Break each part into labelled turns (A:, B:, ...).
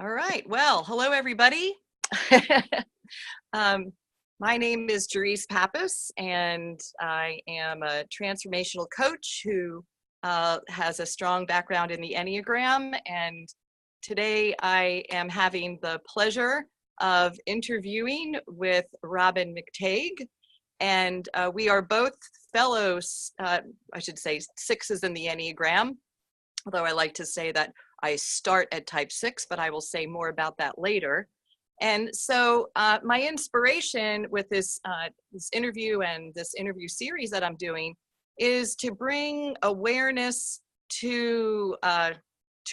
A: All right. Well, hello, everybody. um, my name is Jerice Pappas, and I am a transformational coach who has a strong background in the Enneagram. And today I am having the pleasure of interviewing with RobynMcTagueE. And we are both fellows, I should say, sixes in the Enneagram, although I like to say that I start at type 6, but I will say more about that later. And so my inspiration with this interview and this interview series that I'm doing is to bring awareness to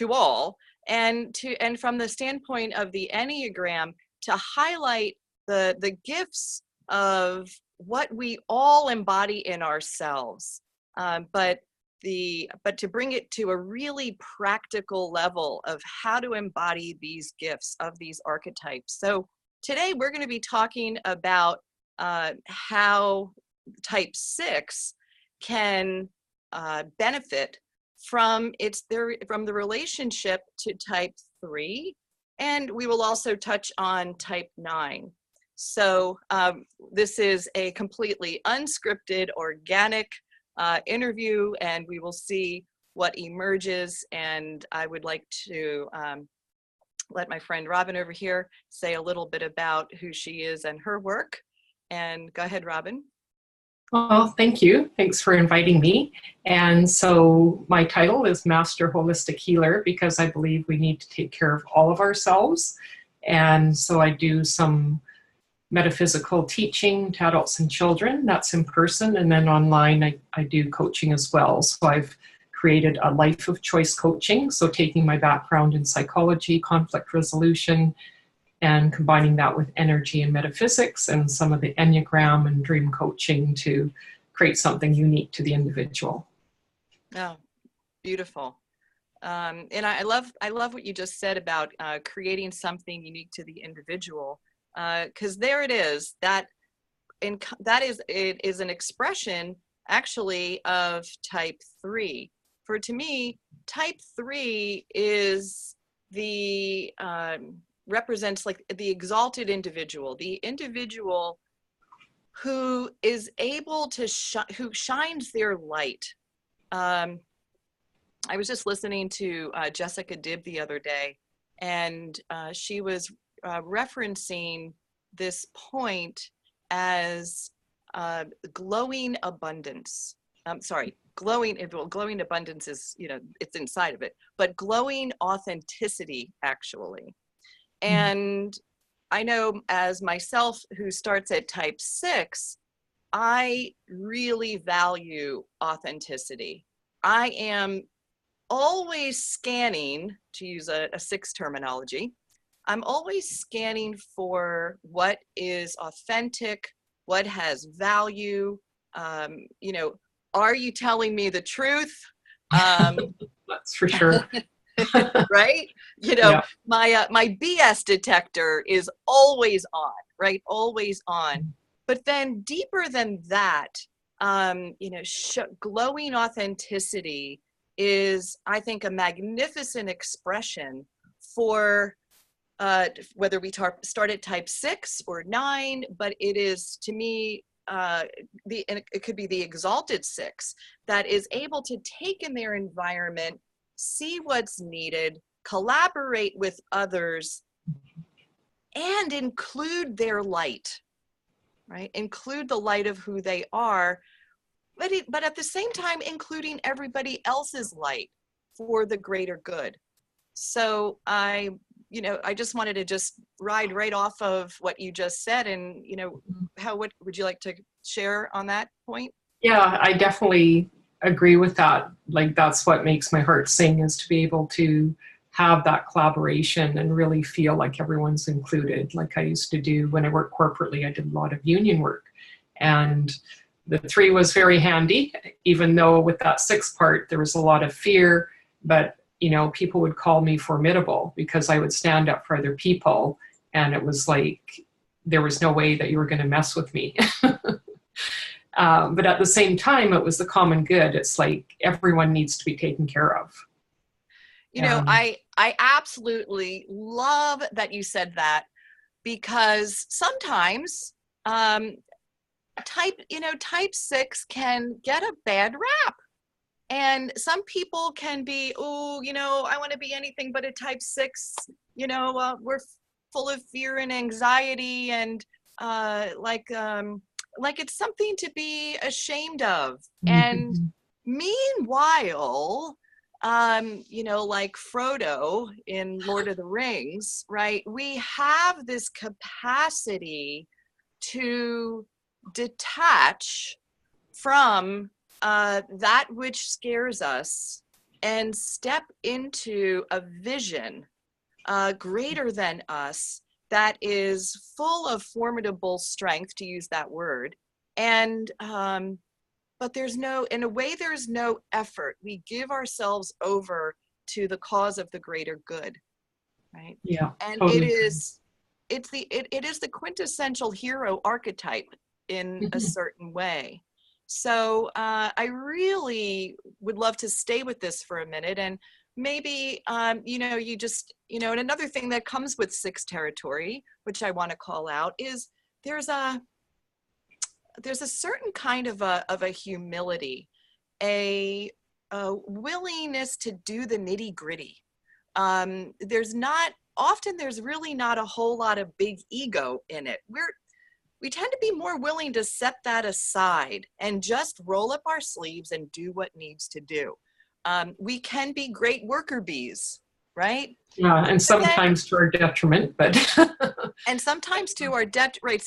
A: all, and from the standpoint of the Enneagram, to highlight the gifts of what we all embody in ourselves, but to bring it to a really practical level of how to embody these gifts of these archetypes. So today we're going to be talking about how type 6 can benefit from the relationship to type 3, and we will also touch on type 9. So this is a completely unscripted, organic interview, and we will see what emerges. And I would like to let my friend Robyn over here say a little bit about who she is and her work. And go ahead, Robyn.
B: Well, thank you. Thanks for inviting me. And so my title is Master Holistic Healer because I believe we need to take care of all of ourselves. And so I do some metaphysical teaching to adults and children. That's in person, and then online I do coaching as well. So I've created a life of choice coaching, so taking my background in psychology, conflict resolution, and combining that with energy and metaphysics and some of the Enneagram and dream coaching to create something unique to the individual.
A: Oh, beautiful. And I love what you just said about creating something unique to the individual. Because there it is, that is an expression actually of type 3. To me, type 3 is represents like the exalted individual, the individual who is able to who shines their light. I was just listening to Jessica Dibb the other day, and she was referencing this point as glowing abundance. Glowing abundance is, it's inside of it, but glowing authenticity, actually. And I know, as myself, who starts at type 6, I really value authenticity. I am always scanning, to use a 6 terminology, I'm always scanning for what is authentic, what has value. Are you telling me the truth?
B: That's for sure.
A: Right?
B: Yeah.
A: My BS detector is always on, right? Always on. But then deeper than that, glowing authenticity is, I think, a magnificent expression for whether we start at type 6 or 9, but it is, to me, it could be the exalted 6 that is able to take in their environment, see what's needed, collaborate with others, and include their light, right? Include the light of who they are, but at the same time, including everybody else's light for the greater good. So I just wanted to just ride right off of what you just said, and what would you like to share on that point?
B: Yeah, I definitely agree with that. Like, that's what makes my heart sing, is to be able to have that collaboration and really feel like everyone's included. Like I used to do when I worked corporately, I did a lot of union work, and the 3 was very handy, even though with that 6 part, there was a lot of fear, but people would call me formidable because I would stand up for other people, and it was like there was no way that you were going to mess with me. But at the same time, it was the common good. It's like everyone needs to be taken care of.
A: You know, I absolutely love that you said that, because sometimes type 6 can get a bad rap. And some people can be, oh, I want to be anything but a type 6. We're full of fear and anxiety, and like it's something to be ashamed of. And meanwhile, like Frodo in Lord of the Rings, right? We have this capacity to detach from that which scares us and step into a vision greater than us that is full of formidable strength, to use that word. And but there's no effort. We give ourselves over to the cause of the greater good, right?
B: Yeah,
A: And
B: totally.
A: it is the quintessential hero archetype in a certain way. So I really would love to stay with this for a minute, and maybe you just and another thing that comes with 6 territory, which I want to call out, is there's a certain kind of a humility, a willingness to do the nitty gritty. There's really not a whole lot of big ego in it. We tend to be more willing to set that aside and just roll up our sleeves and do what needs to do. We can be great worker bees, right?
B: Yeah, and sometimes to our detriment, but
A: and sometimes to our detriment.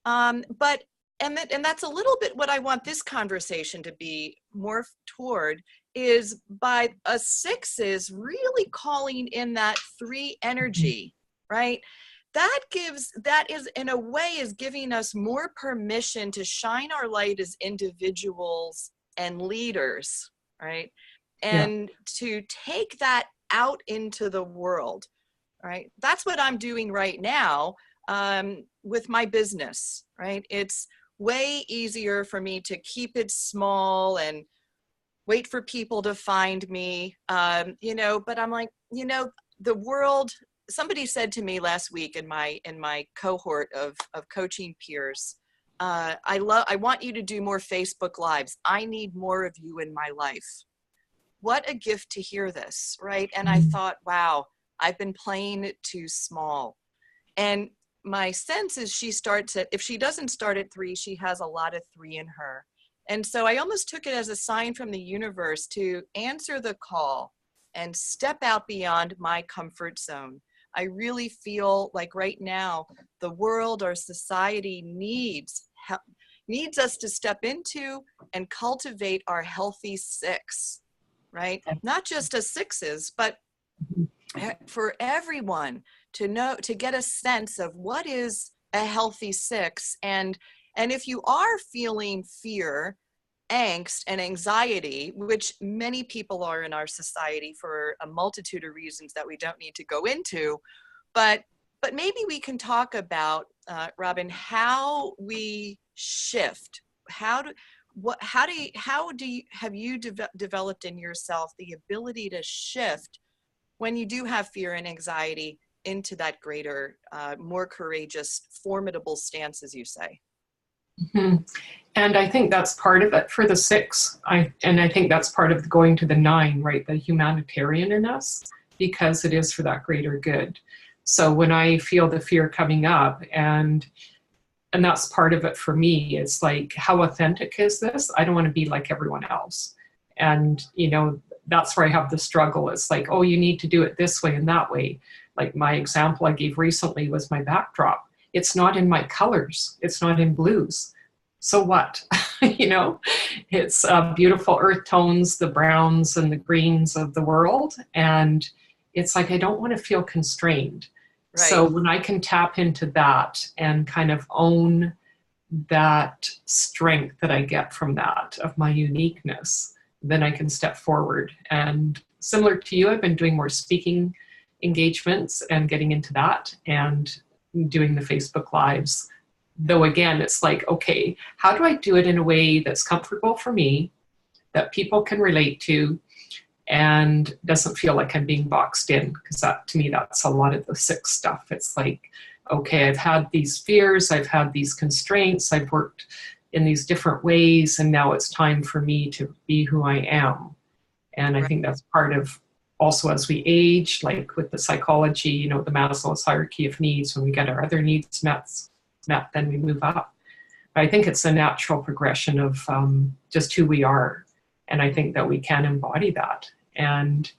A: But that's a little bit what I want this conversation to be more toward, is by a 6 is really calling in that 3 energy, right? That is in a way is giving us more permission to shine our light as individuals and leaders, right? And to take that out into the world, right? That's what I'm doing right now with my business, right? It's way easier for me to keep it small and wait for people to find me, but I'm like, the world. Somebody said to me last week in my cohort of coaching peers, I want you to do more Facebook Lives. I need more of you in my life. What a gift to hear this, right? And I thought, wow, I've been playing it too small. And my sense is if she doesn't start at 3, she has a lot of 3 in her. And so I almost took it as a sign from the universe to answer the call and step out beyond my comfort zone. I really feel like right now, the world, our society needs us to step into and cultivate our healthy 6, right? Not just as 6s, but for everyone to get a sense of what is a healthy 6. And if you are feeling fear, angst, and anxiety, which many people are in our society for a multitude of reasons that we don't need to go into, but maybe we can talk about, Robyn, how we shift. Have you developed in yourself the ability to shift when you do have fear and anxiety into that greater, more courageous, formidable stance, as you say?
B: Mm-hmm. And I think that's part of it for the 6. I think that's part of going to the 9, right? The humanitarian in us, because it is for that greater good. So when I feel the fear coming up, and that's part of it for me, it's like, how authentic is this? I don't want to be like everyone else. And, that's where I have the struggle. It's like, oh, you need to do it this way and that way. Like my example I gave recently was my backdrop. It's not in my colors. It's not in blues. So what? It's beautiful earth tones, the browns and the greens of the world. And it's like, I don't want to feel constrained. Right. So when I can tap into that and kind of own that strength that I get from that, of my uniqueness, then I can step forward. And similar to you, I've been doing more speaking engagements and getting into that and doing the Facebook Lives. Though again, it's like, okay, how do I do it in a way that's comfortable for me, that people can relate to, and doesn't feel like I'm being boxed in, because that, to me, that's a lot of the 6 stuff. It's like, okay, I've had these fears, I've had these constraints, I've worked in these different ways, and now it's time for me to be who I am. And I think that's part of also as we age, like with the psychology, you know, the Maslow's hierarchy of needs, when we get our other needs met, then we move up. But I think it's a natural progression of just who we are. And I think that we can embody that. And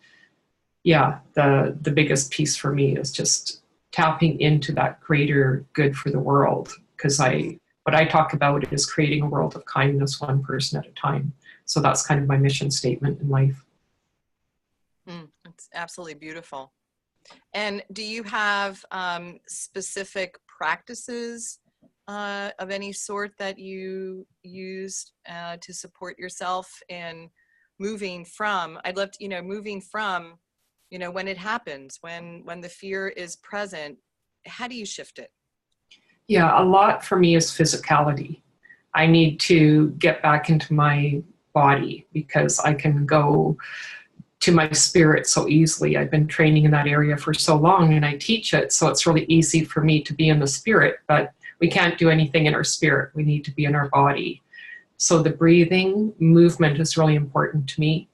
B: yeah, the biggest piece for me is just tapping into that greater good for the world. Because what I talk about is creating a world of kindness, one person at a time. So that's kind of my mission statement in life.
A: It's absolutely beautiful. And do you have specific practices of any sort that you use to support yourself in moving from, I'd love to, moving from, when it happens, when the fear is present, how do you shift it?
B: Yeah, a lot for me is physicality. I need to get back into my body because I can go to my spirit so easily. I've been training in that area for so long and I teach it, so it's really easy for me to be in the spirit, but we can't do anything in our spirit. We need to be in our body. So the breathing, movement is really important to me.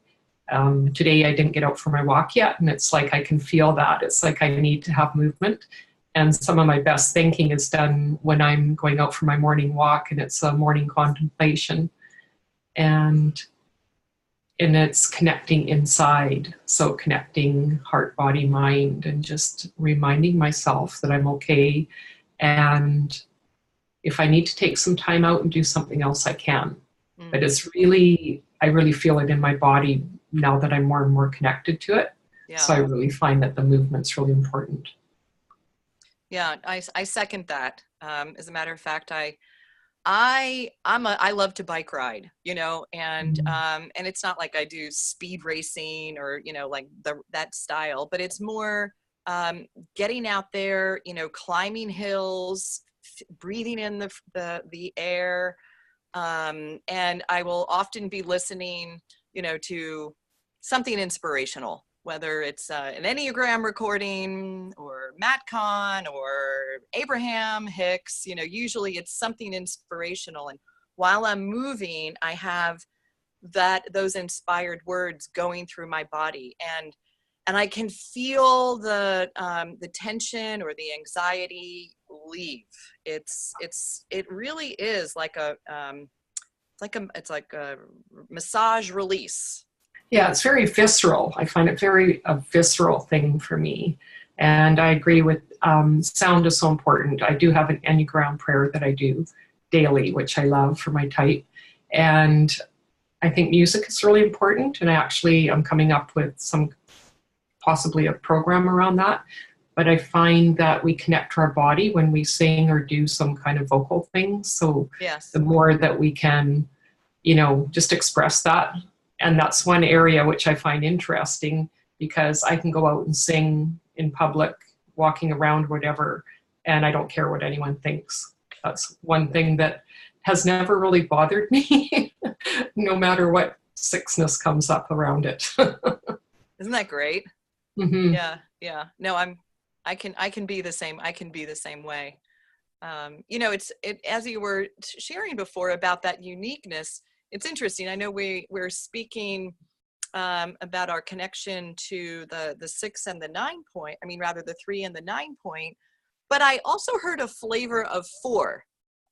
B: Today I didn't get out for my walk yet, and it's like I can feel that. It's like I need to have movement. And some of my best thinking is done when I'm going out for my morning walk, and it's a morning contemplation. And it's connecting inside. So connecting heart, body, mind, and just reminding myself that I'm okay. And if I need to take some time out and do something else, I can. But it's really, I really feel it in my body now that I'm more and more connected to it. Yeah. So I really find that the movement's really important.
A: Yeah, I second that. As a matter of fact, I love to bike ride, and it's not like I do speed racing or, like that style, but it's more getting out there, climbing hills, breathing in the air. And I will often be listening, to something inspirational, whether it's an Enneagram recording or Matt Kahn or Abraham Hicks, usually it's something inspirational. And while I'm moving, I have those inspired words going through my body, and I can feel the tension or the anxiety leave. It really is like it's like a massage release.
B: Yeah, it's very visceral. I find it a visceral thing for me. And I agree with sound is so important. I do have an Enneagram prayer that I do daily, which I love for my type. And I think music is really important. And I'm coming up with possibly a program around that. But I find that we connect to our body when we sing or do some kind of vocal thing. So yes, the more that we can, just express that. And that's one area which I find interesting, because I can go out and sing in public, walking around, whatever, and I don't care what anyone thinks. That's one thing that has never really bothered me, no matter what sickness comes up around it.
A: Isn't that great? Mm-hmm. Yeah. No, I can be the same. I can be the same way. As you were sharing before about that uniqueness, it's interesting. I know we're speaking about our connection to the 6 and the 9 point. I mean, rather the 3 and the 9 point. But I also heard a flavor of 4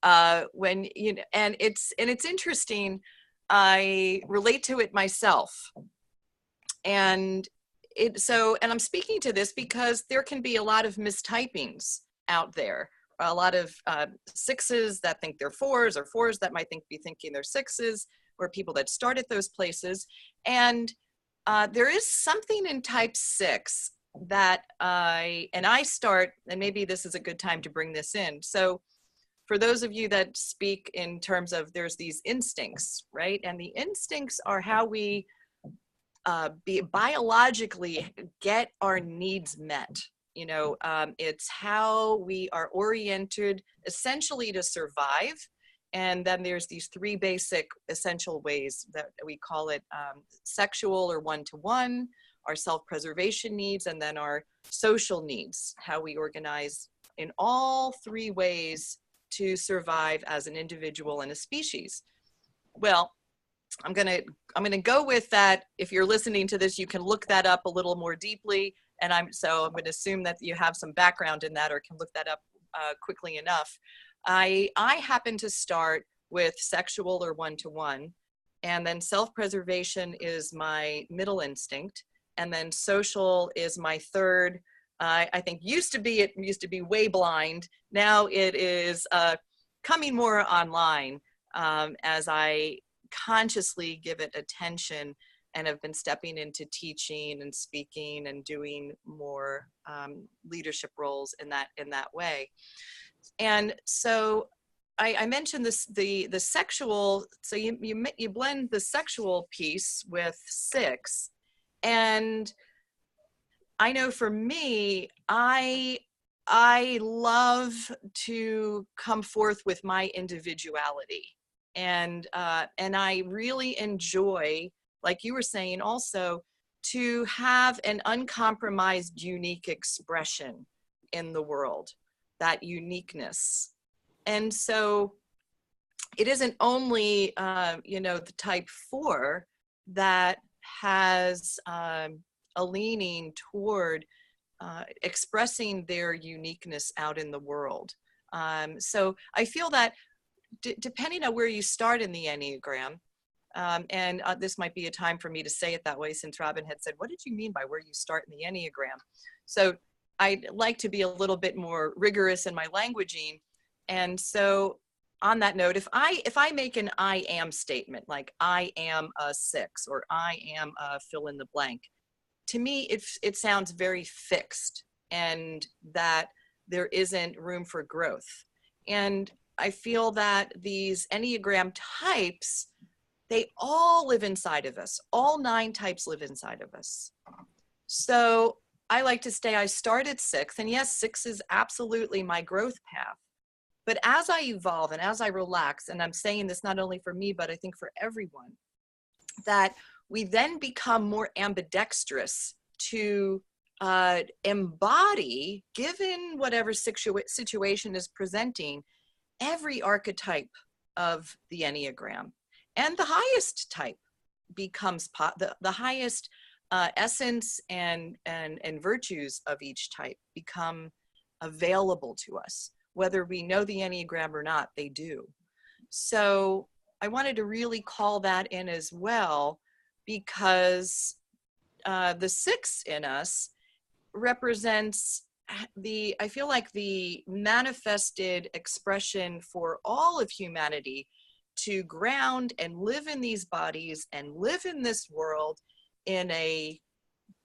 A: and it's interesting. I relate to it myself, and I'm speaking to this because there can be a lot of mistypings out there. A lot of 6s that think they're 4s, or 4s that might be thinking they're 6s, or people that start at those places. And there is something in type 6 that I start, and maybe this is a good time to bring this in. So for those of you that speak in terms of, there's these instincts, right? And the instincts are how we biologically get our needs met. It's how we are oriented essentially to survive And then there's these three basic essential ways that we call it sexual or one-to-one, our self-preservation needs, and then our social needs, how we organize in all three ways to survive as an individual and a species. Well, I'm gonna go with that. If you're listening to this, you can look that up a little more deeply. And I'm going to assume that you have some background in that or can look that up quickly enough. I happen to start with sexual or one-to-one, and then self-preservation is my middle instinct, and then social is my third. I think it used to be way blind. Now it is coming more online as I consciously give it attention and have been stepping into teaching and speaking and doing more leadership roles in that way. And so I mentioned the sexual. So you blend the sexual piece with 6, and I know for me, I love to come forth with my individuality, and I really enjoy, like you were saying also, to have an uncompromised, unique expression in the world, that uniqueness. And so it isn't only, the type 4 that has a leaning toward expressing their uniqueness out in the world. So I feel that depending on where you start in the Enneagram, and this might be a time for me to say it that way, since Robyn had said, what did you mean by where you start in the Enneagram? So I'd like to be a little bit more rigorous in my languaging. And so on that note, if I make an I am statement, like I am a 6 or I am a fill in the blank, to me, it sounds very fixed and that there isn't room for growth. And I feel that these Enneagram types, they all live inside of us. All 9 types live inside of us. So I like to say I started 6, and yes, 6 is absolutely my growth path. But as I evolve and as I relax, and I'm saying this not only for me, but I think for everyone, that we then become more ambidextrous to embody, given whatever situation is presenting, every archetype of the Enneagram. And the highest type becomes the highest essence and virtues of each type become available to us. Whether we know the Enneagram or not, they do. So I wanted to really call that in as well, because the 6 in us represents I feel like the manifested expression for all of humanity to ground and live in these bodies and live in this world in a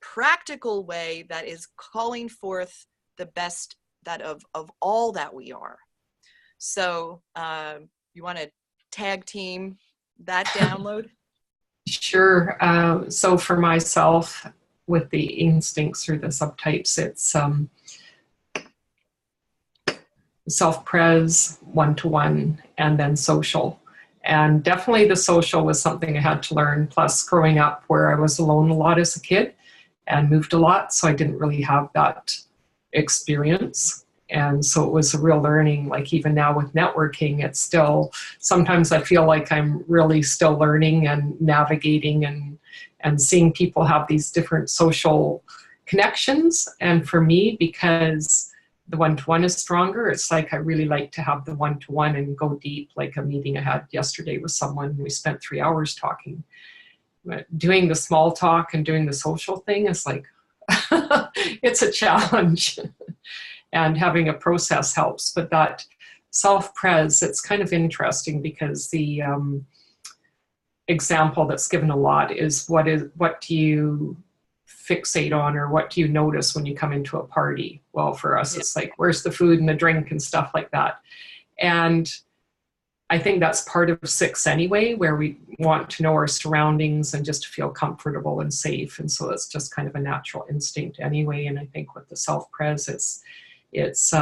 A: practical way that is calling forth the best of all that we are. So you want to tag team that download?
B: Sure. So for myself, with the instincts or the subtypes, it's self-pres, one-to-one, and then social. And definitely the social was something I had to learn. Plus, growing up where I was alone a lot as a kid and moved a lot, so I didn't really have that experience. And so it was a real learning. Like even now with networking, it's still, sometimes I feel like I'm really still learning and navigating and seeing people have these different social connections. And for me, because the one-to-one is stronger, it's like I really like to have the one-to-one and go deep, like a meeting I had yesterday with someone. We spent 3 hours talking. But doing the small talk and doing the social thing is like, it's a challenge. And having a process helps. But that self-pres, it's kind of interesting because the example that's given a lot is what do you fixate on, or what do you notice when you come into a party? Well, for us, it's like, where's the food and the drink and stuff like that. And I think that's part of 6 anyway, where we want to know our surroundings and just feel comfortable and safe. And so it's just kind of a natural instinct anyway. And I think with the self-pres, it's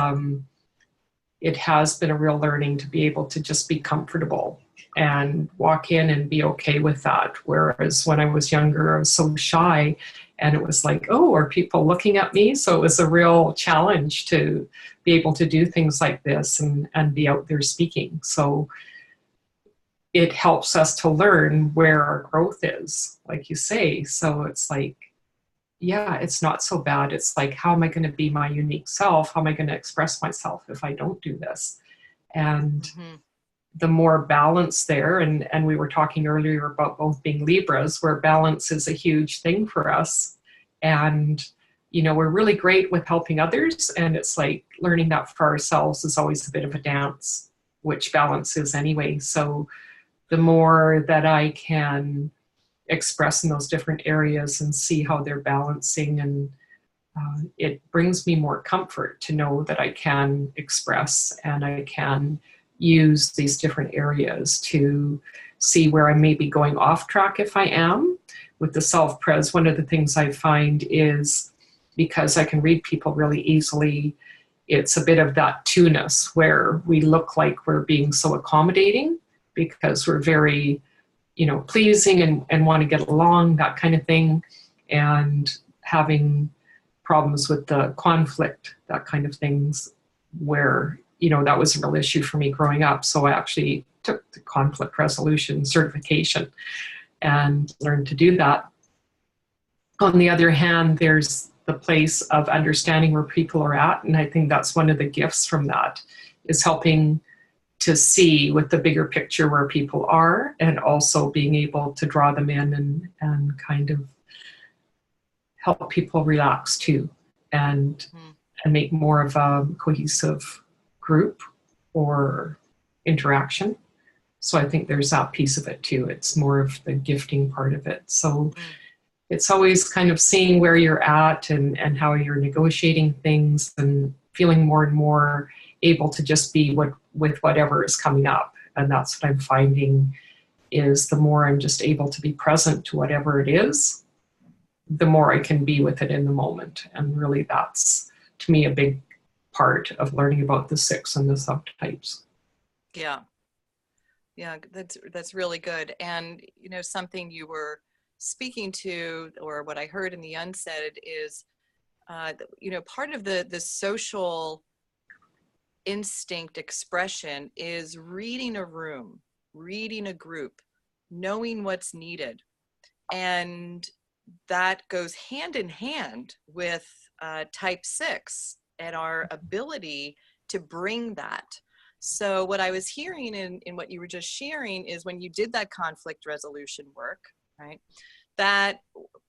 B: it has been a real learning to be able to just be comfortable and walk in and be okay with that. Whereas when I was younger, I was so shy, and it was like, oh, are people looking at me? So it was a real challenge to be able to do things like this and be out there speaking. So it helps us to learn where our growth is, like you say. So it's like, yeah, it's not so bad. It's like, how am I going to be my unique self? How am I going to express myself if I don't do this? And the more balance there, and we were talking earlier about both being Libras, where balance is a huge thing for us. And, you know, we're really great with helping others. And it's like learning that for ourselves is always a bit of a dance, which balance is anyway. So the more that I can express in those different areas and see how they're balancing, and it brings me more comfort to know that I can express and I can use these different areas to see where I may be going off track if I am. With the self-pres, one of the things I find is, because I can read people really easily, it's a bit of that two-ness where we look like we're being so accommodating because we're very, you know, pleasing and want to get along, that kind of thing, and having problems with the conflict, that kind of things, where, you know, that was a real issue for me growing up. So I actually took the conflict resolution certification and learned to do that. On the other hand, there's the place of understanding where people are at, and I think that's one of the gifts from that, is helping to see with the bigger picture where people are, and also being able to draw them in and kind of help people relax too, and make more of a cohesive group or interaction. So I think there's that piece of it too. It's more of the gifting part of it. So it's always kind of seeing where you're at and how you're negotiating things, and feeling more and more able to just be with whatever is coming up. And that's what I'm finding, is the more I'm just able to be present to whatever it is, the more I can be with it in the moment. And really that's, to me, a big part of learning about the 6 and the subtypes.
A: Yeah. Yeah, that's really good. And, you know, something you were speaking to, or what I heard in the unsaid, is, you know, part of the social instinct expression is reading a room, reading a group, knowing what's needed. And that goes hand in hand with type 6 and our ability to bring that. So what I was hearing in what you were just sharing is, when you did that conflict resolution work, right, that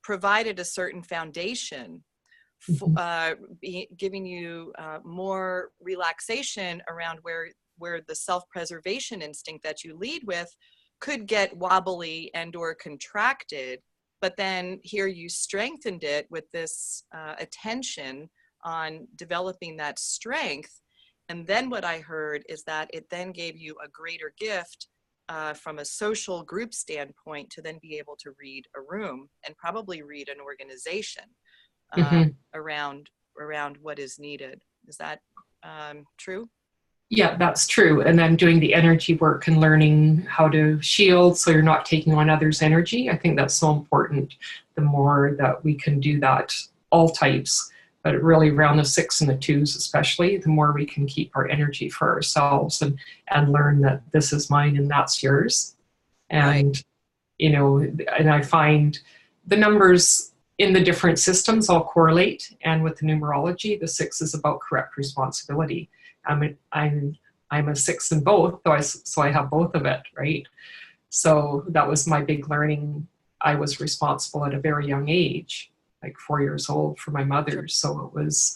A: provided a certain foundation, giving you more relaxation around where the self-preservation instinct that you lead with could get wobbly and or contracted. But then here you strengthened it with this attention on developing that strength. And then what I heard is that it then gave you a greater gift from a social group standpoint, to then be able to read a room and probably read an organization around what is needed. Is that true?
B: Yeah, that's true. And then doing the energy work and learning how to shield so you're not taking on others' energy. I think that's so important. The more that we can do that, all types, but really around the 6 and the 2s especially, the more we can keep our energy for ourselves and learn that this is mine and that's yours. And, right. You know, and I find the numbers in the different systems all correlate. And with the numerology, the 6 is about correct responsibility. I'm a 6 in both, so I have both of it, right? So that was my big learning. I was responsible at a very young age, like 4 years old, for my mother. So it was,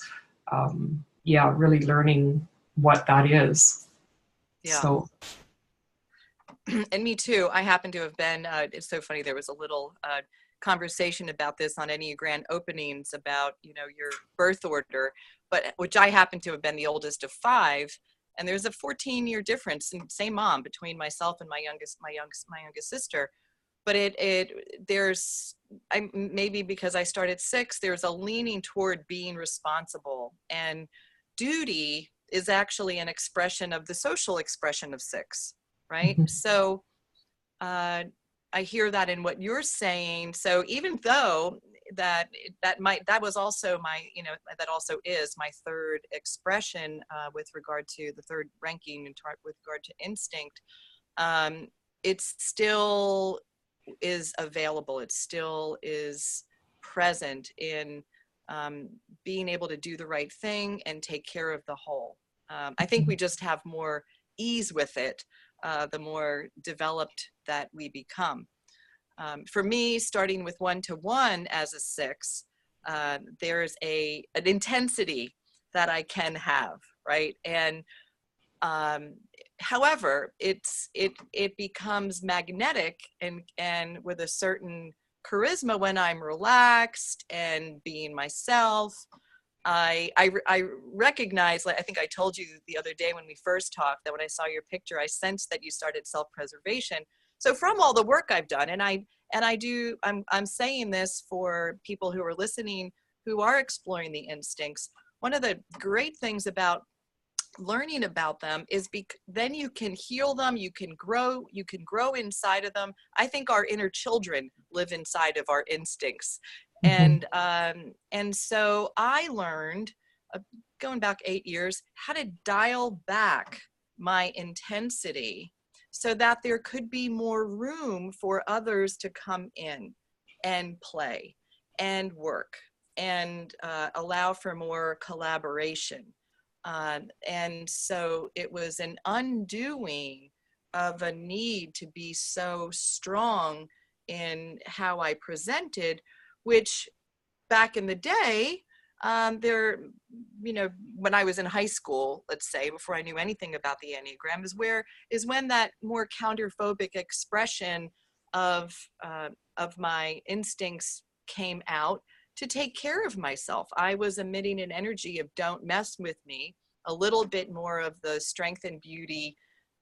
B: really learning what that is.
A: Yeah.
B: So.
A: And me too. I happen to have been, it's so funny, there was a little conversation about this on Enneagram openings about, you know, your birth order, but which I happen to have been the oldest of 5. And there's a 14-year difference, and same mom, between myself and my youngest sister. But maybe because I started 6, there's a leaning toward being responsible, and duty is actually an expression of the social expression of 6, right?
B: Mhm.
A: So I hear that in what you're saying. So even though that was also my, that also is my third expression with regard to the third ranking with regard to instinct, it still is available. It still is present in being able to do the right thing and take care of the whole. I think we just have more ease with it the more developed that we become. For me, starting with 1-to-1 as a 6, there's an intensity that I can have, right? And however, it becomes magnetic and with a certain charisma when I'm relaxed and being myself. I recognize, like I think I told you the other day when we first talked, that when I saw your picture, I sensed that you started self-preservation. So from all the work I've done, and I'm saying this for people who are listening who are exploring the instincts. One of the great things about learning about them is then you can heal them, you can grow inside of them. I think our inner children live inside of our instincts.
B: Mhm.
A: And so I learned, going back 8 years, how to dial back my intensity so that there could be more room for others to come in and play and work and allow for more collaboration. And so it was an undoing of a need to be so strong in how I presented, which back in the day, there, when I was in high school, let's say, before I knew anything about the Enneagram, is when that more counterphobic expression of my instincts came out to take care of myself. I was emitting an energy of "don't mess with me," a little bit more of the strength and beauty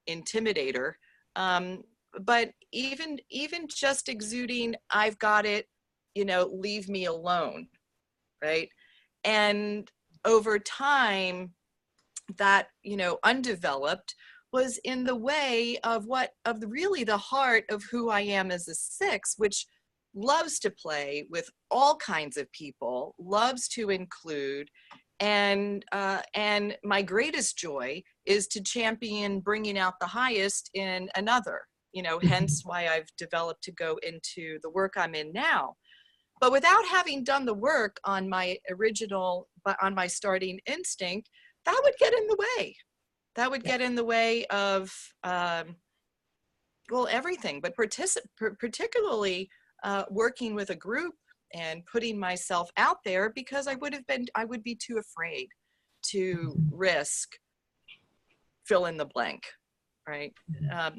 A: intimidator. But even just exuding "I've got it," leave me alone, right? And over time, that, undeveloped was in the way of really the heart of who I am as a 6, which loves to play with all kinds of people, loves to include, and my greatest joy is to champion bringing out the highest in another. Hence why I've developed to go into the work I'm in now. But without having done the work on my starting instinct, that would get in the way. That would get in the way of, everything, but particularly working with a group and putting myself out there, because I would be too afraid to risk fill in the blank, right?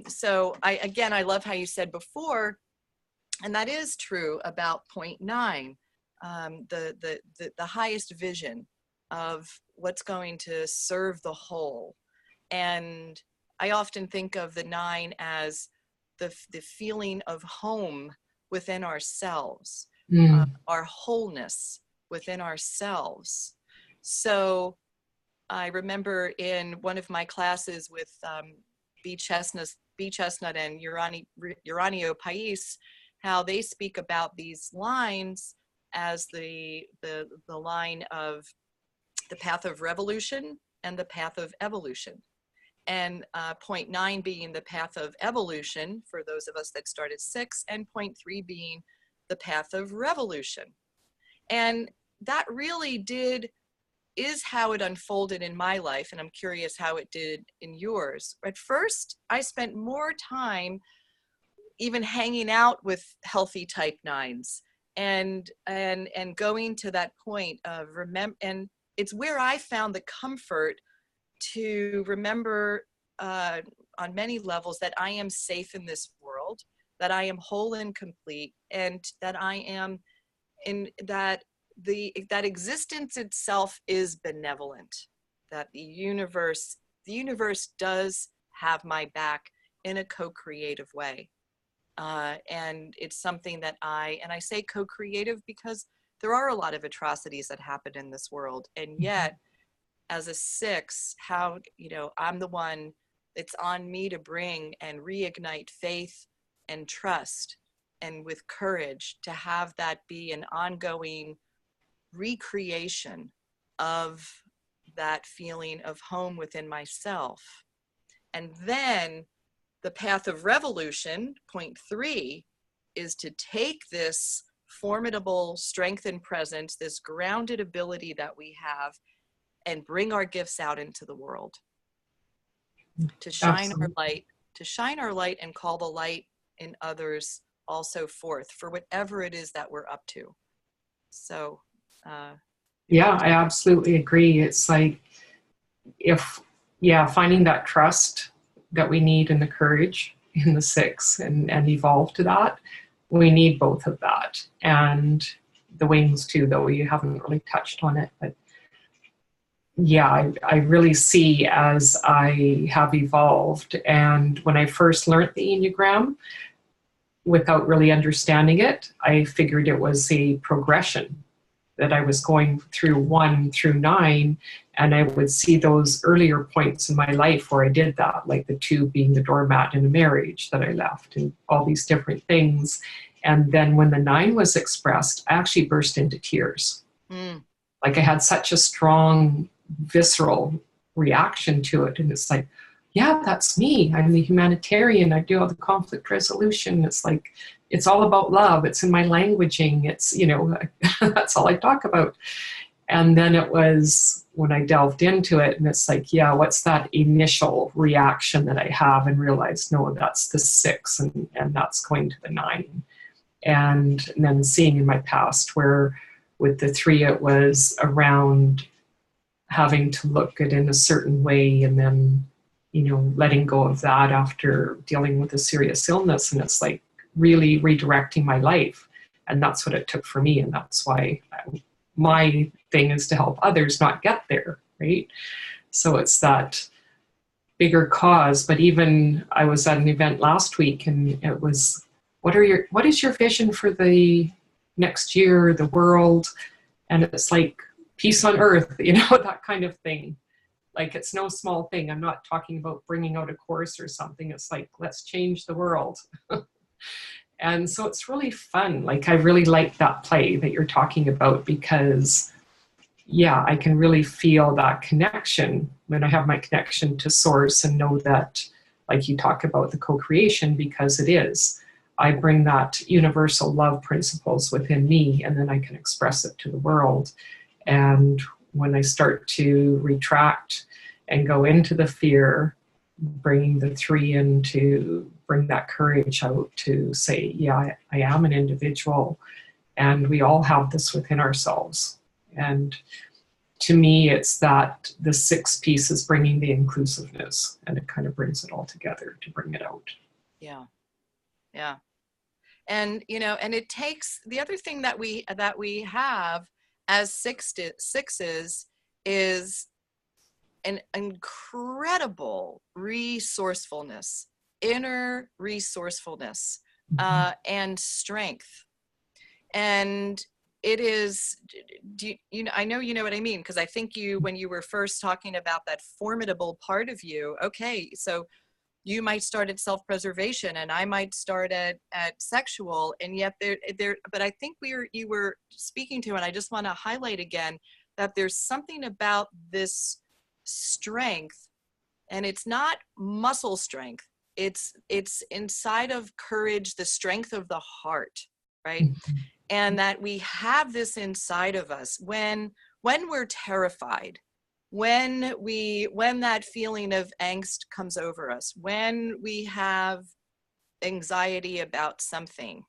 A: So I love how you said before, and that is true about point 9, the highest vision of what's going to serve the whole. And I often think of the 9 as the feeling of home within ourselves,
B: Mm.
A: our wholeness within ourselves. So I remember in one of my classes with B. Chestnut and Uranio Pais, how they speak about these lines as the line of the path of revolution and the path of evolution. And point 9 being the path of evolution for those of us that started 6, and point 3 being the path of revolution. And that really is how it unfolded in my life, and I'm curious how it did in yours. At first, I spent more time even hanging out with healthy type 9s and going to that point of remember, and it's where I found the comfort to remember on many levels that I am safe in this world, that I am whole and complete, and that I am in that that existence itself is benevolent, that the universe does have my back in a co-creative way. And it's something that I say co-creative because there are a lot of atrocities that happen in this world. And yet, as a 6, how, I'm the one, it's on me to bring and reignite faith and trust, and with courage to have that be an ongoing recreation of that feeling of home within myself. And then the path of revolution, point 3, is to take this formidable strength and presence, this grounded ability that we have, and bring our gifts out into the world, to shine our light, and call the light in others also forth for whatever it is that we're up to. So
B: yeah, I absolutely agree. It's like, finding that trust that we need and the courage in the 6 and evolve to that. We need both of that. And the wings too, though you haven't really touched on it. But yeah, I really see as I have evolved. And when I first learned the Enneagram, without really understanding it, I figured it was a progression, that I was going through 1 through 9, and I would see those earlier points in my life where I did that, like the 2 being the doormat in a marriage that I left, and all these different things. And then when the 9 was expressed, I actually burst into tears. Like I had such a strong, visceral reaction to it. And it's like, yeah, that's me. I'm the humanitarian. I do all the conflict resolution. It's like, it's all about love. It's in my languaging. It's, that's all I talk about. And then it was when I delved into it, and it's like, yeah, what's that initial reaction that I have, and realized, no, that's the 6, and that's going to the 9. And then seeing in my past where with the 3, it was around having to look at it in a certain way, and then, letting go of that after dealing with a serious illness. And it's like really redirecting my life. And that's what it took for me. And that's why my thing is to help others not get there, right? So it's that bigger cause. But even I was at an event last week, and it was, what is your vision for the next year, the world? And it's like peace on earth, that kind of thing. Like, it's no small thing. I'm not talking about bringing out a course or something. It's like, let's change the world. And so it's really fun. Like, I really like that play that you're talking about, because yeah, I can really feel that connection when I have my connection to source, and know that, like you talk about the co-creation, because it is. I bring that universal love principles within me, and then I can express it to the world. And when I start to retract and go into the fear, bringing the 3 in to bring that courage out to say, yeah, I am an individual, and we all have this within ourselves. And to me, it's that the 6 piece is bringing the inclusiveness, and it kind of brings it all together to bring it out.
A: Yeah. Yeah. And, and it takes, the other thing that we have as 6s is an incredible resourcefulness, inner resourcefulness, and strength. And it is, I know you know what I mean, because I think when you were first talking about that formidable part of you, okay, so you might start at self-preservation, and I might start at sexual, and yet but I think you were speaking to, and I just want to highlight again, that there's something about this strength, and it's not muscle strength. It's inside of courage, the strength of the heart, right? And that we have this inside of us when we're terrified, when that feeling of angst comes over us, when we have anxiety about something,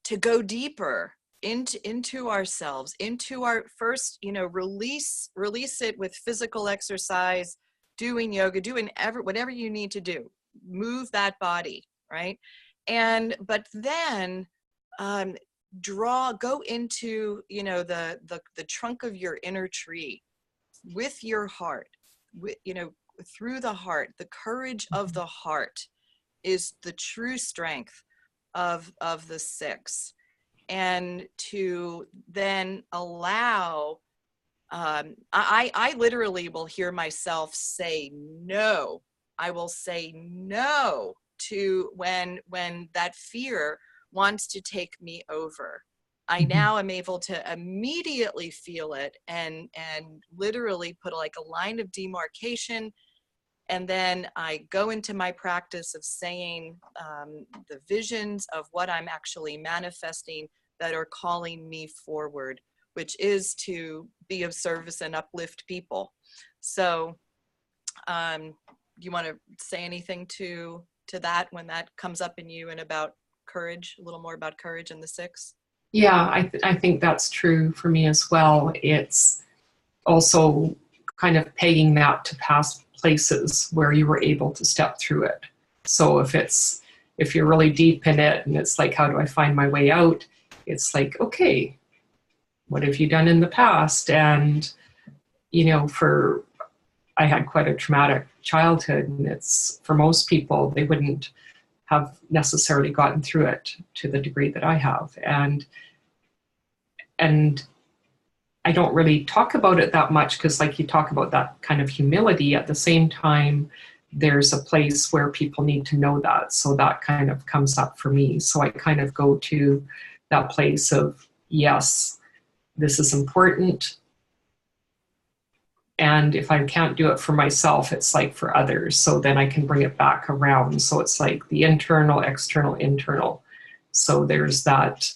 A: to go deeper into ourselves, into our first, release it with physical exercise, doing yoga, doing whatever you need to do, move that body, right? But then go into, the trunk of your inner tree, with your heart, through the heart. The courage of the heart is the true strength of the 6. And to then allow I literally will hear myself say no. I will say no to when that fear wants to take me over. I
B: Mhm.
A: now am able to immediately feel it and literally put like a line of demarcation, and then I go into my practice of saying the visions of what I'm actually manifesting that are calling me forward, which is to be of service and uplift people. So, you want to say anything to that when that comes up in you, and about courage, a little more about courage in the six?
B: Yeah, I think that's true for me as well. It's also kind of pegging that to past places where you were able to step through it. So if you're really deep in it and it's like, how do I find my way out? It's like, okay, what have you done in the past? And, for I had quite a traumatic childhood, and it's for most people, they wouldn't have necessarily gotten through it to the degree that I have. And I don't really talk about it that much because, like, you talk about that kind of humility. At the same time, there's a place where people need to know that. So that kind of comes up for me. So I kind of go to that place of, yes, this is important. And if I can't do it for myself, it's like for others. So then I can bring it back around. So it's like the internal, external, internal. So there's that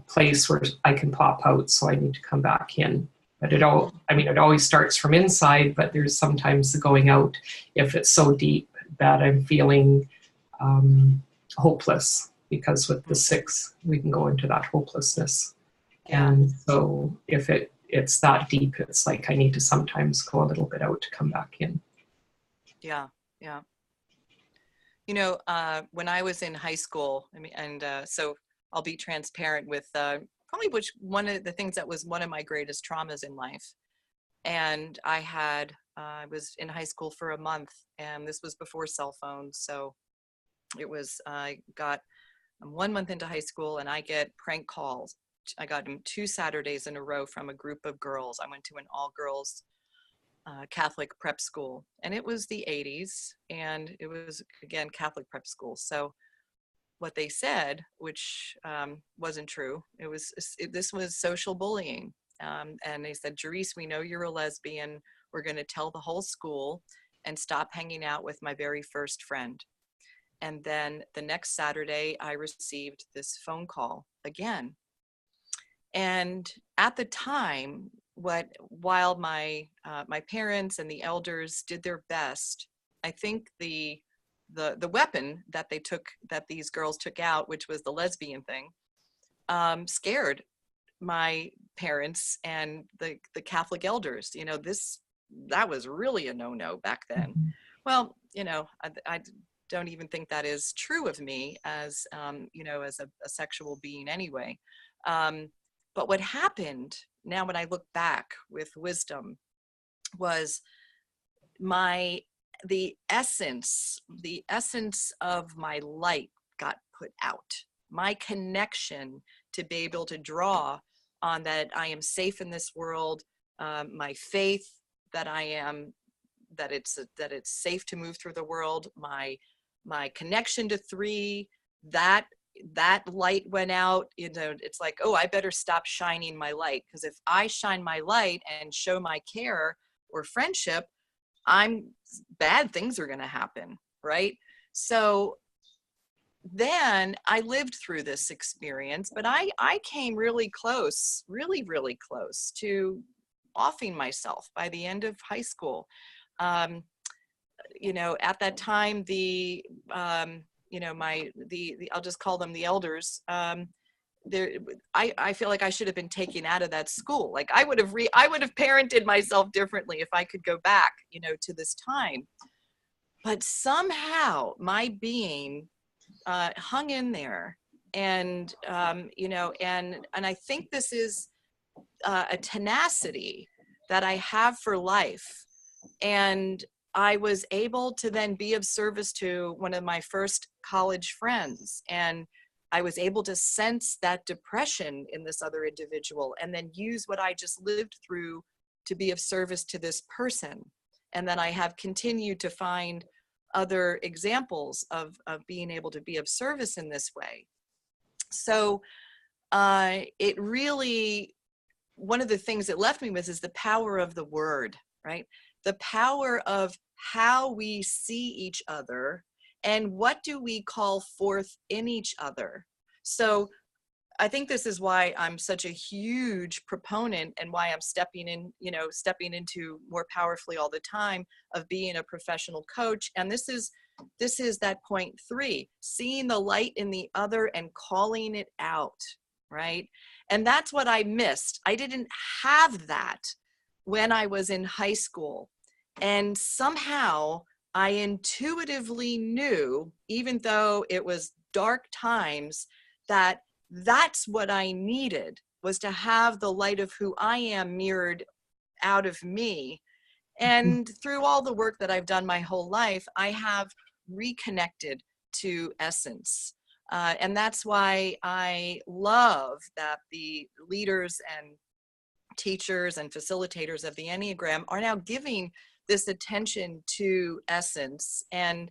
B: place where I can pop out, so I need to come back in. But it always starts from inside, but there's sometimes the going out if it's so deep that I'm feeling hopeless, because with the six, we can go into that hopelessness.
A: Yeah.
B: And so if it's that deep, it's like I need to sometimes go a little bit out to come back in.
A: Yeah. Yeah. When I was in high school, so I'll be transparent with probably which one of the things that was one of my greatest traumas in life. And I was in high school for a month, and this was before cell phones. So I got, I'm 1 month into high school, and I get prank calls. I got them 2 Saturdays in a row from a group of girls. I went to an all girls Catholic prep school, and it was the 80s, and it was, again, Catholic prep school. So what they said, which wasn't true, this was social bullying. And they said, Jerice, we know you're a lesbian. We're going to tell the whole school and stop hanging out with my very first friend. And then the next Saturday, I received this phone call again. And at the time, while my parents and the elders did their best, I think the weapon that these girls took out, which was the lesbian thing, scared my parents and the Catholic elders. That was really a no-no back then. Well, I don't even think that is true of me as as a sexual being anyway. But what happened now, when I look back with wisdom, was the essence of my light got put out. My connection to be able to draw on that I am safe in this world, my faith that it's safe to move through the world, my connection to three, that light went out. It's like, oh, I better stop shining my light, because if I shine my light and show my care or friendship, bad things are going to happen, right? So then I lived through this experience, but I came really close, really, really close to offing myself by the end of high school. At that time, I'll just call them the elders. I feel like I should have been taken out of that school. Like I would have parented myself differently if I could go back, to this time. But somehow my being hung in there, and and I think this is a tenacity that I have for life. And I was able to then be of service to one of my first college friends, and I was able to sense that depression in this other individual and then use what I just lived through to be of service to this person. And then I have continued to find other examples of being able to be of service in this way. So it really, one of the things it left me with is the power of the word, right? The power of how we see each other and what do we call forth in each other. So I think this is why I'm such a huge proponent and why I'm stepping into more powerfully all the time of being a professional coach. And this is that point 3, seeing the light in the other and calling it out, right? And that's what I missed. I didn't have that when I was in high school. And somehow I intuitively knew, even though it was dark times, that that's what I needed, was to have the light of who I am mirrored out of me. And through all the work that I've done my whole life, I have reconnected to essence. And that's why I love that the leaders and teachers and facilitators of the Enneagram are now giving this attention to essence and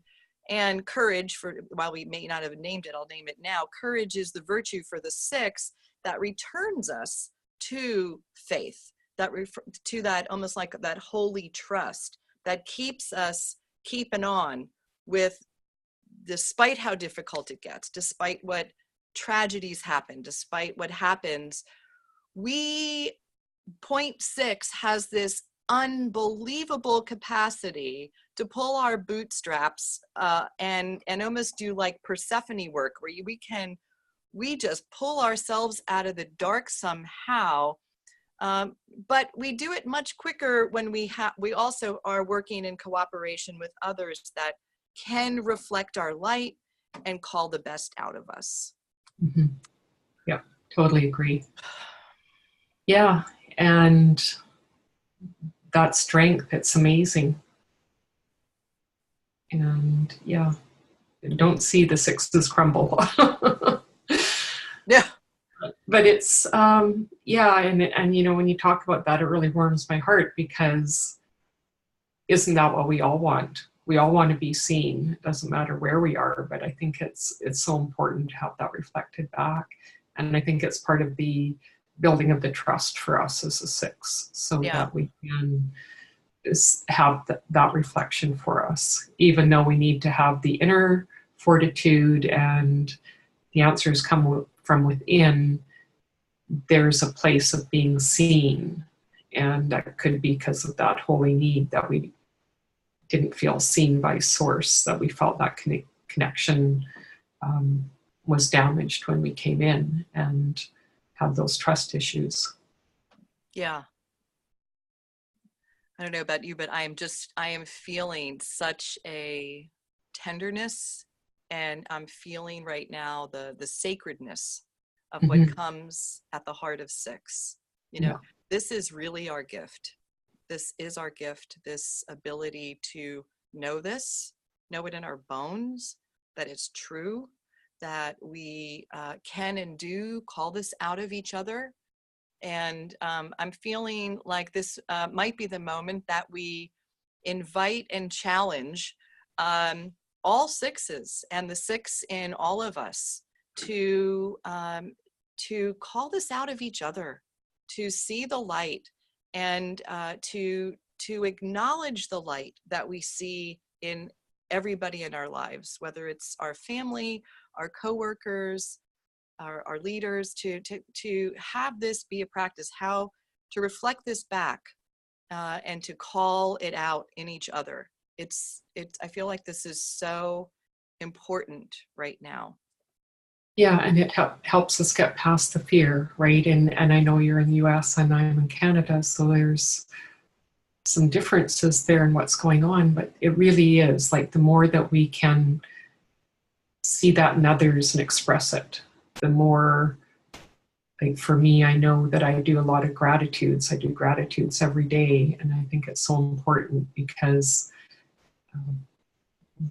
A: courage. For, while we may not have named it, I'll name it now. Courage is the virtue for the 6 that returns us to faith, to that almost like that holy trust that keeps us keeping on with, despite how difficult it gets, despite what tragedies happen, despite what happens. Point 6 has this unbelievable capacity to pull our bootstraps and almost do like Persephone work, where we just pull ourselves out of the dark somehow. But we do it much quicker when we also are working in cooperation with others that can reflect our light and call the best out of us.
B: Mm-hmm. Yeah, totally agree. Yeah, and that strength, it's amazing. And yeah, don't see the 6s crumble.
A: Yeah.
B: But it's, yeah, and you know, when you talk about that, it really warms my heart, because isn't that what we all want? We all want to be seen. It doesn't matter where we are, but I think it's so important to have that reflected back. And I think it's part of the building of the trust for us as a 6, so that we can have that reflection for us, even though we need to have the inner fortitude and the answers come from within. There's a place of being seen, and that could be because of that holy need that we didn't feel seen by source, that we felt that connection was damaged when we came in and had those trust issues.
A: Yeah. I don't know about you, but I am feeling such a tenderness, and I'm feeling right now the sacredness of what comes at the heart of 6. You know, this is really our gift. This is our gift, this ability to know it in our bones, that it's true, that we can and do call this out of each other. And I'm feeling like this might be the moment that we invite and challenge all 6s and the 6 in all of us to call this out of each other, to see the light, and to acknowledge the light that we see in everybody in our lives, whether it's our family, our coworkers, our leaders, to have this be a practice, how to reflect this back and to call it out in each other. I feel like this is so important right now.
B: Yeah, and it helps us get past the fear, right? And I know you're in the US and I'm in Canada, so there's some differences there in what's going on, but it really is like the more that we can see that in others and express it, the more, like for me, I know that I do a lot of gratitudes. I do gratitudes every day, and I think it's so important because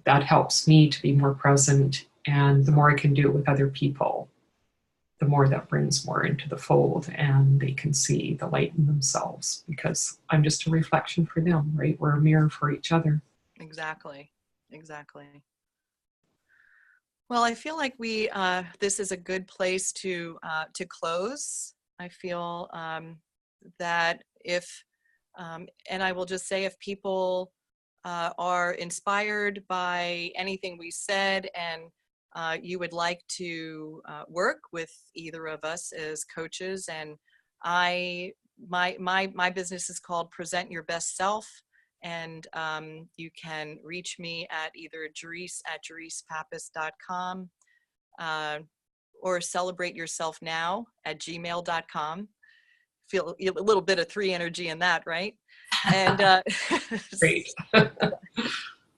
B: that helps me to be more present And the more I can do it with other people, the more that brings more into the fold, and they can see the light in themselves, because I'm just a reflection for them, right? We're a mirror for each other.
A: Exactly. Exactly. Well, I feel like this is a good place to close. I feel that and I will just say, if people are inspired by anything we said, and you would like to work with either of us as coaches, and my business is called Present Your Best Self. And you can reach me at either Jerice@JericePappas.com or celebrateyourselfnow@gmail.com. Feel a little bit of three energy in that, right? And
B: Great.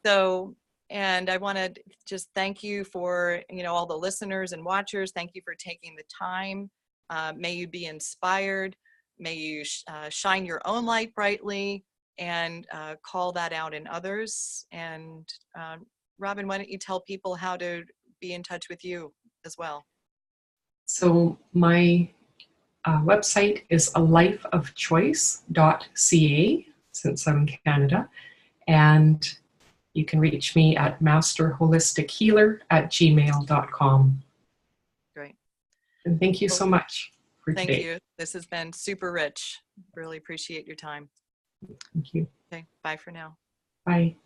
A: so, and I want to just thank you for, all the listeners and watchers. Thank you for taking the time. May you be inspired. May you shine your own light brightly, and call that out in others. And Robyn, why don't you tell people how to be in touch with you as well?
B: So my website is alifeofchoice.ca, since I'm in Canada. And you can reach me at masterholistichealer@gmail.com.
A: Great.
B: And thank you so much for today.
A: Thank you. This has been super rich. Really appreciate your time.
B: Thank you.
A: Okay, bye for now.
B: Bye.